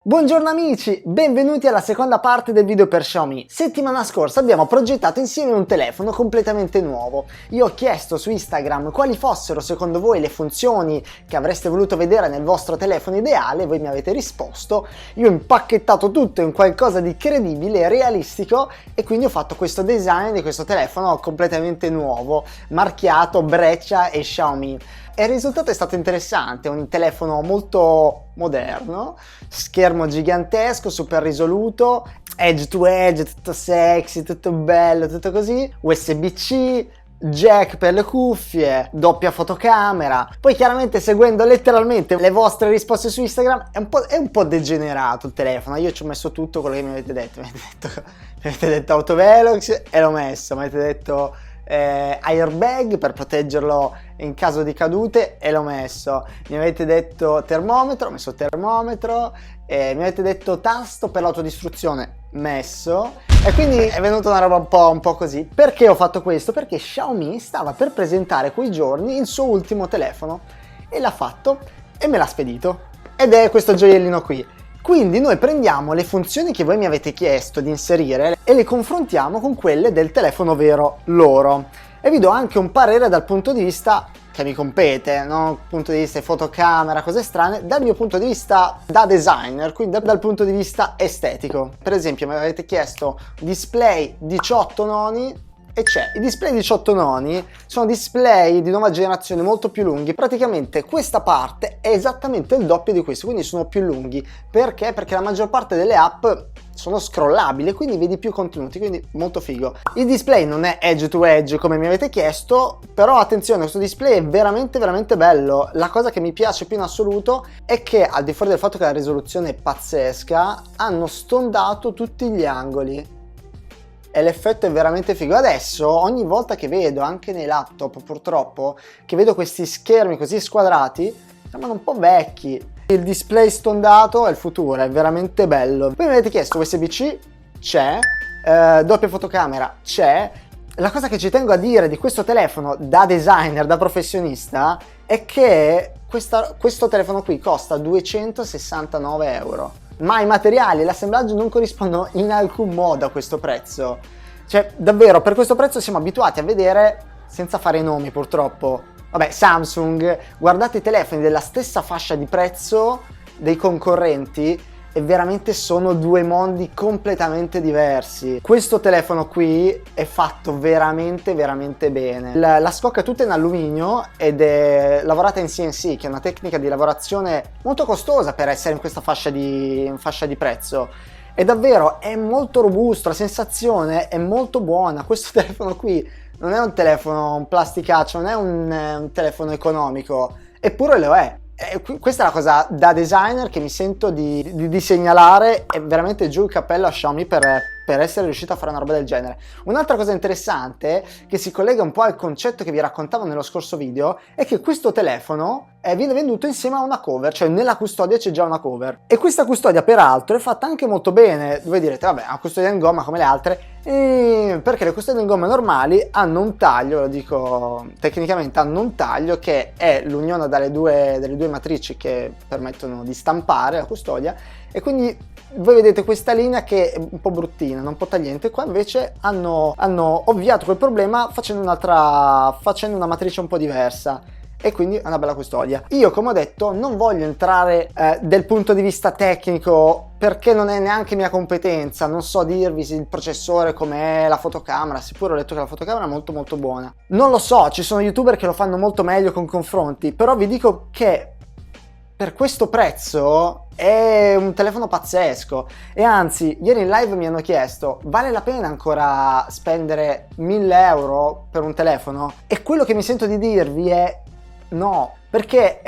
Buongiorno amici, benvenuti alla seconda parte del video per Xiaomi. Settimana scorsa abbiamo progettato insieme un telefono completamente nuovo. Io ho chiesto su Instagram quali fossero secondo voi le funzioni che avreste voluto vedere nel vostro telefono ideale, voi mi avete risposto. Io ho impacchettato tutto in qualcosa di credibile e realistico e quindi ho fatto questo design di questo telefono completamente nuovo, marchiato Breccia e Xiaomi. E il risultato è stato interessante, un telefono molto moderno, schermo gigantesco, super risoluto, edge to edge, tutto sexy, tutto bello, tutto così, USB-C, jack per le cuffie, doppia fotocamera. Poi chiaramente seguendo letteralmente le vostre risposte su Instagram è un po' degenerato il telefono. Io ci ho messo tutto quello che mi avete detto. Mi avete detto autovelox e l'ho messo, mi avete detto airbag per proteggerlo in caso di cadute e l'ho messo, mi avete detto termometro, ho messo termometro, mi avete detto tasto per l'autodistruzione, messo, e quindi è venuta una roba un po' così. Perché ho fatto questo? Perché Xiaomi stava per presentare quei giorni il suo ultimo telefono e l'ha fatto e me l'ha spedito ed è questo gioiellino qui. Quindi noi prendiamo le funzioni che voi mi avete chiesto di inserire e le confrontiamo con quelle del telefono vero loro. E vi do anche un parere dal punto di vista che mi compete, non dal punto di vista di fotocamera, cose strane, dal mio punto di vista da designer, quindi dal punto di vista estetico. Per esempio mi avete chiesto display 18 noni, e c'è. I display 18 noni sono display di nuova generazione molto più lunghi, praticamente questa parte è esattamente il doppio di questo, quindi sono più lunghi. Perché? Perché la maggior parte delle app sono scrollabili, quindi vedi più contenuti, quindi molto figo. Il display non è edge to edge come mi avete chiesto, però attenzione, questo display è veramente bello. La cosa che mi piace più in assoluto è che, al di fuori del fatto che la risoluzione è pazzesca, hanno stondato tutti gli angoli. E l'effetto è veramente figo. Adesso ogni volta che vedo, anche nei laptop purtroppo, che vedo questi schermi così squadrati, sembrano un po' vecchi. Il display stondato è il futuro, è veramente bello. Poi mi avete chiesto USB-C, c'è, doppia fotocamera, c'è. La cosa che ci tengo a dire di questo telefono da designer, da professionista, è che questo telefono qui costa 269 euro. Ma i materiali e l'assemblaggio non corrispondono in alcun modo a questo prezzo. Cioè, davvero, per questo prezzo siamo abituati a vedere, senza fare i nomi purtroppo, vabbè, Samsung, guardate i telefoni della stessa fascia di prezzo dei concorrenti e veramente sono due mondi completamente diversi. Questo telefono qui è fatto veramente bene. La scocca è tutta in alluminio ed è lavorata in CNC, che è una tecnica di lavorazione molto costosa per essere in questa fascia di prezzo. E davvero è molto robusto, la sensazione è molto buona. Questo telefono qui non è un telefono, un plasticaccio, non è un telefono economico, eppure lo è. Questa è la cosa da designer che mi sento di segnalare, e veramente giù il cappello a Xiaomi per essere riuscito a fare una roba del genere. Un'altra cosa interessante, che si collega un po' al concetto che vi raccontavo nello scorso video, è che questo telefono viene venduto insieme a una cover, cioè nella custodia c'è già una cover. E questa custodia peraltro è fatta anche molto bene. Voi direte, vabbè, è una custodia in gomma come le altre, perché le custodie in gomma normali hanno un taglio, lo dico tecnicamente, hanno un taglio che è l'unione delle due matrici che permettono di stampare la custodia, e quindi voi vedete questa linea che è un po' bruttina, un po' tagliente. Qua invece hanno ovviato quel problema facendo una matrice un po' diversa, e quindi è una bella custodia. Io, come ho detto, non voglio entrare del punto di vista tecnico, perché non è neanche mia competenza. Non so dirvi se il processore com'è, la fotocamera. Sicuro ho detto che la fotocamera è molto buona. Non lo so, ci sono youtuber che lo fanno molto meglio con confronti, però vi dico che per questo prezzo è un telefono pazzesco. E anzi, ieri in live mi hanno chiesto, vale la pena ancora spendere 1000 euro per un telefono? E quello che mi sento di dirvi è no, perché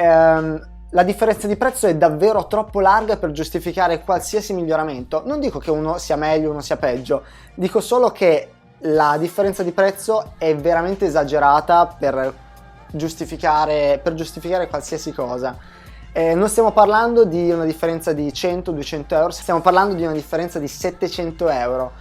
la differenza di prezzo è davvero troppo larga per giustificare qualsiasi miglioramento. Non dico che uno sia meglio, uno sia peggio, dico solo che la differenza di prezzo è veramente esagerata per giustificare qualsiasi cosa. Non stiamo parlando di una differenza di 100-200 euro, stiamo parlando di una differenza di 700 euro.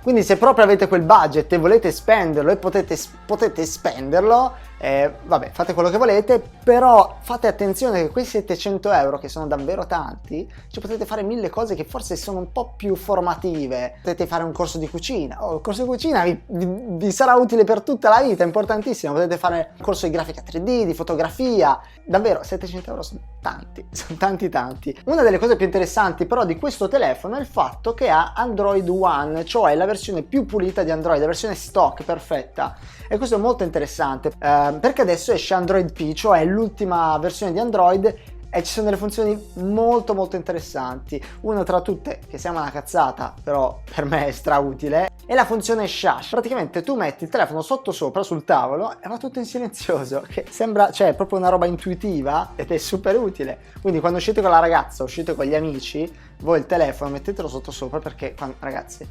Quindi se proprio avete quel budget e volete spenderlo e potete spenderlo, Vabbè, fate quello che volete, però fate attenzione che quei 700 euro, che sono davvero tanti, ci potete fare mille cose che forse sono un po' più formative. Potete fare un corso di cucina, il corso di cucina vi sarà utile per tutta la vita, è importantissimo. Potete fare un corso di grafica 3D, di fotografia, davvero 700 euro sono tanti, sono tanti. Una delle cose più interessanti però di questo telefono è il fatto che ha Android One, cioè la versione più pulita di Android, la versione stock perfetta, e questo è molto interessante perché adesso esce Android P, cioè l'ultima versione di Android, e ci sono delle funzioni molto interessanti. Una tra tutte, che sembra una cazzata, però per me è strautile, è la funzione Shush. Praticamente tu metti il telefono sopra sul tavolo e va tutto in silenzioso, che sembra, cioè, proprio una roba intuitiva ed è super utile. Quindi quando uscite con la ragazza, uscite con gli amici, voi il telefono mettetelo sopra, perché ragazzi,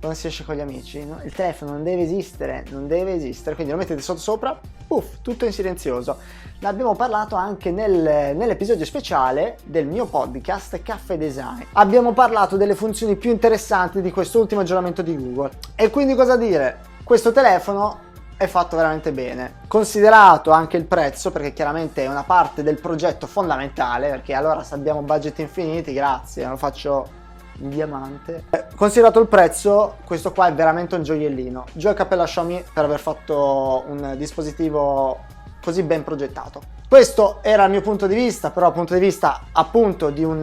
quando si esce con gli amici, no? Il telefono non deve esistere, quindi lo mettete sopra, puff, tutto in silenzioso. L'abbiamo parlato anche nell'episodio speciale del mio podcast Caffè Design. Abbiamo parlato delle funzioni più interessanti di questo ultimo aggiornamento di Google. E quindi cosa dire? Questo telefono è fatto veramente bene, considerato anche il prezzo, perché chiaramente è una parte del progetto fondamentale, perché allora se abbiamo budget infiniti, grazie, lo faccio in diamante. Considerato il prezzo, questo qua è veramente un gioiellino. Giù a cappello a Xiaomi per aver fatto un dispositivo così ben progettato. Questo era il mio punto di vista, però punto di vista appunto di un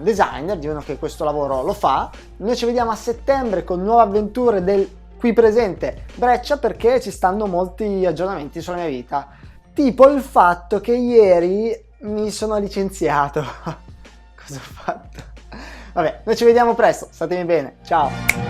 designer, di uno che questo lavoro lo fa. Noi ci vediamo a settembre con nuove avventure del qui presente Breccia, perché ci stanno molti aggiornamenti sulla mia vita, tipo il fatto che ieri mi sono licenziato. Cosa ho fatto? Vabbè, noi ci vediamo presto, statemi bene, ciao!